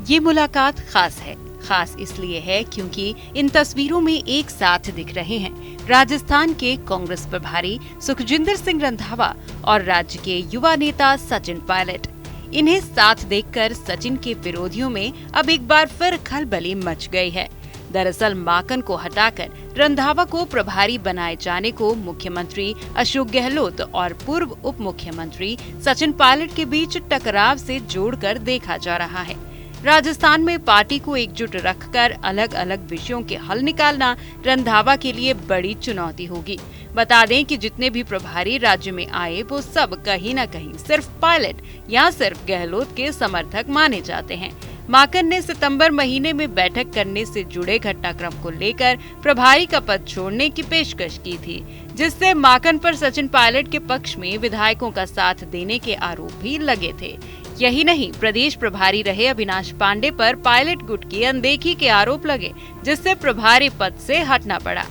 ये मुलाकात खास है। खास इसलिए है क्योंकि इन तस्वीरों में एक साथ दिख रहे हैं राजस्थान के कांग्रेस प्रभारी सुखजिंदर सिंह रंधावा और राज्य के युवा नेता सचिन पायलट। इन्हें साथ देखकर सचिन के विरोधियों में अब एक बार फिर खलबली मच गई है। दरअसल माकन को हटाकर रंधावा को प्रभारी बनाए जाने को मुख्यमंत्री अशोक गहलोत और पूर्व उप मुख्यमंत्री सचिन पायलट के बीच टकराव से जोड़कर देखा जा रहा है। राजस्थान में पार्टी को एकजुट रखकर अलग अलग विषयों के हल निकालना रंधावा के लिए बड़ी चुनौती होगी। बता दें कि जितने भी प्रभारी राज्य में आए वो सब कहीं न कहीं सिर्फ पायलट या सिर्फ गहलोत के समर्थक माने जाते हैं। माकन ने सितंबर महीने में बैठक करने से जुड़े घटनाक्रम को लेकर प्रभारी का पद छोड़ने की पेशकश की थी, जिससे माकन पर सचिन पायलट के पक्ष में विधायकों का साथ देने के आरोप भी लगे थे। यही नहीं, प्रदेश प्रभारी रहे अविनाश पांडे पर पायलट गुट की अनदेखी के आरोप लगे, जिससे प्रभारी पद से हटना पड़ा।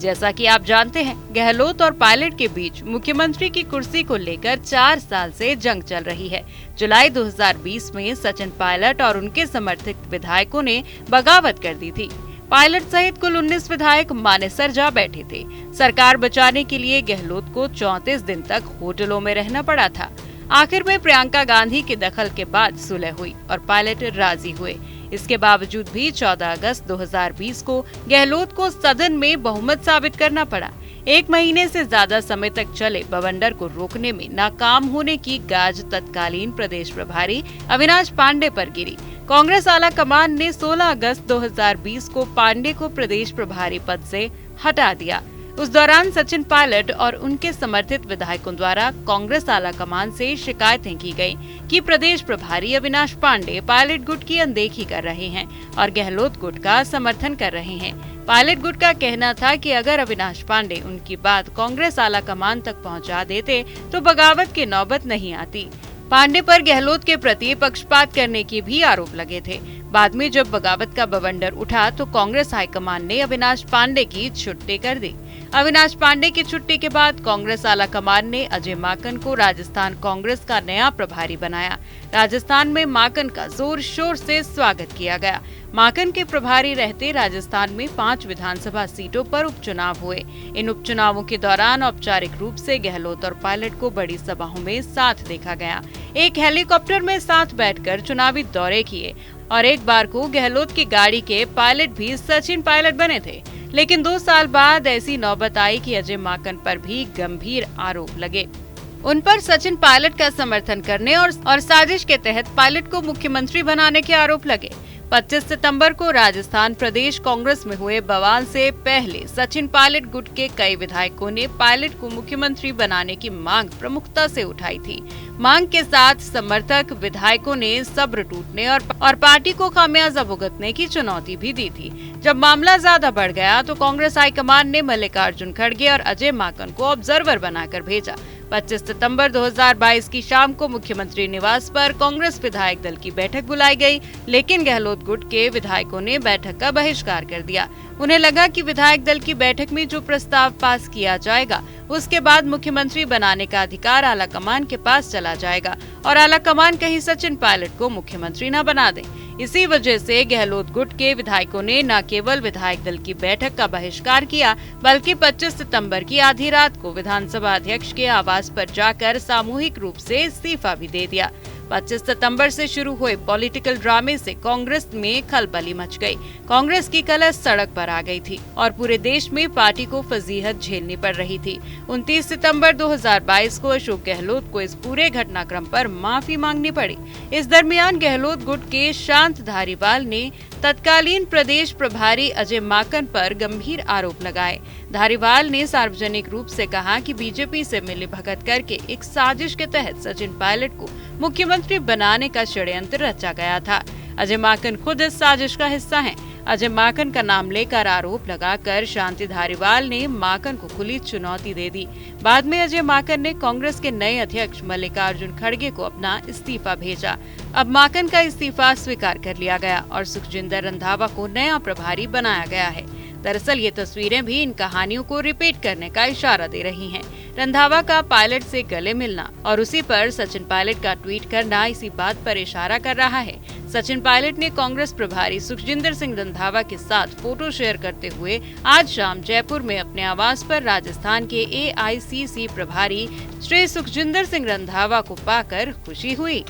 जैसा कि आप जानते हैं, गहलोत और पायलट के बीच मुख्यमंत्री की कुर्सी को लेकर 4 साल से जंग चल रही है। जुलाई 2020 में सचिन पायलट और उनके समर्थित विधायकों ने बगावत कर दी थी। पायलट सहित कुल 19 विधायक मानेसर जा बैठे थे। सरकार बचाने के लिए गहलोत को 34 दिन तक होटलों में रहना पड़ा था। आखिर में प्रियंका गांधी के दखल के बाद सुलह हुई और पायलट राजी हुए। इसके बावजूद भी 14 अगस्त 2020 को गहलोत को सदन में बहुमत साबित करना पड़ा। 1 महीने से ज्यादा समय तक चले बवंडर को रोकने में नाकाम होने की गाज तत्कालीन प्रदेश प्रभारी अविनाश पांडे पर गिरी। कांग्रेस आला कमान ने 16 अगस्त 2020 को पांडे को प्रदेश प्रभारी पद से हटा दिया। उस दौरान सचिन पायलट और उनके समर्थित विधायकों द्वारा कांग्रेस आला कमान से शिकायतें की गयी कि प्रदेश प्रभारी अविनाश पांडे पायलट गुट की अनदेखी कर रहे हैं और गहलोत गुट का समर्थन कर रहे हैं। पायलट गुट का कहना था कि अगर अविनाश पांडे उनकी बात कांग्रेस आला कमान तक पहुंचा देते तो बगावत की नौबत नहीं आती। पांडे पर गहलोत के प्रति पक्षपात करने के भी आरोप लगे थे। बाद में जब बगावत का बवंडर उठा तो कांग्रेस हाईकमान ने अविनाश पांडे की छुट्टी कर दी। अविनाश पांडे की छुट्टी के बाद कांग्रेस आला कमान ने अजय माकन को राजस्थान कांग्रेस का नया प्रभारी बनाया। राजस्थान में माकन का जोर शोर से स्वागत किया गया। माकन के प्रभारी रहते राजस्थान में 5 विधानसभा सीटों पर उपचुनाव हुए। इन उपचुनावों के दौरान औपचारिक रूप से गहलोत और पायलट को बड़ी सभाओं में साथ देखा गया। एक हेलीकॉप्टर में साथ बैठकर चुनावी दौरे किए और एक बार को गहलोत की गाड़ी के पायलट भी सचिन पायलट बने थे। लेकिन 2 साल बाद ऐसी नौबत आई कि अजय माकन पर भी गंभीर आरोप लगे। उन पर सचिन पायलट का समर्थन करने और साजिश के तहत पायलट को मुख्यमंत्री बनाने के आरोप लगे। 25 सितंबर को राजस्थान प्रदेश कांग्रेस में हुए बवाल से पहले सचिन पायलट गुट के कई विधायकों ने पायलट को मुख्यमंत्री बनाने की मांग प्रमुखता से उठाई थी। मांग के साथ समर्थक विधायकों ने सब्र टूटने और पार्टी को खामियाजा भुगतने की चुनौती भी दी थी। जब मामला ज्यादा बढ़ गया तो कांग्रेस हाईकमान ने मल्लिकार्जुन खड़गे और अजय माकन को ऑब्जर्वर बनाकर भेजा। 25 सितंबर 2022 की शाम को मुख्यमंत्री निवास पर कांग्रेस विधायक दल की बैठक बुलाई गई, लेकिन गहलोत गुट के विधायकों ने बैठक का बहिष्कार कर दिया। उन्हें लगा कि विधायक दल की बैठक में जो प्रस्ताव पास किया जाएगा उसके बाद मुख्यमंत्री बनाने का अधिकार आला कमान के पास चला जाएगा और आला कमान कहीं सचिन पायलट को मुख्यमंत्री न बना दे। इसी वजह से गहलोत गुट के विधायकों ने न केवल विधायक दल की बैठक का बहिष्कार किया, बल्कि 25 सितंबर की आधी रात को विधानसभा अध्यक्ष के आवास पर जाकर सामूहिक रूप से इस्तीफा भी दे दिया। 25 सितंबर से शुरू हुए पॉलिटिकल ड्रामे से कांग्रेस में खलबली मच गई। कांग्रेस की कलश सड़क पर आ गई थी और पूरे देश में पार्टी को फजीहत झेलनी पड़ रही थी। 29 सितंबर 2022 को अशोक गहलोत को इस पूरे घटनाक्रम पर माफी मांगनी पड़ी। इस दरमियान गहलोत गुट के शांत धारीवाल ने तत्कालीन प्रदेश प्रभारी अजय माकन पर गंभीर आरोप लगाए। धारीवाल ने सार्वजनिक रूप से कहा कि बीजेपी से मिलीभगत करके एक साजिश के तहत सचिन पायलट को मुख्यमंत्री बनाने का षड्यंत्र रचा गया था। अजय माकन खुद इस साजिश का हिस्सा हैं। अजय माकन का नाम लेकर आरोप लगाकर शांति धारीवाल ने माकन को खुली चुनौती दे दी। बाद में अजय माकन ने कांग्रेस के नए अध्यक्ष मल्लिकार्जुन खड़गे को अपना इस्तीफा भेजा। अब माकन का इस्तीफा स्वीकार कर लिया गया और सुखजिंदर रंधावा को नया प्रभारी बनाया गया है। दरअसल ये तस्वीरें भी इन कहानियों को रिपीट करने का इशारा दे रही हैं। रंधावा का पायलट से गले मिलना और उसी पर सचिन पायलट का ट्वीट करना इसी बात पर इशारा कर रहा है। सचिन पायलट ने कांग्रेस प्रभारी सुखजिंदर सिंह रंधावा के साथ फोटो शेयर करते हुए आज शाम जयपुर में अपने आवास पर राजस्थान के AICC प्रभारी श्री सुखजिंदर सिंह रंधावा को पाकर खुशी हुई।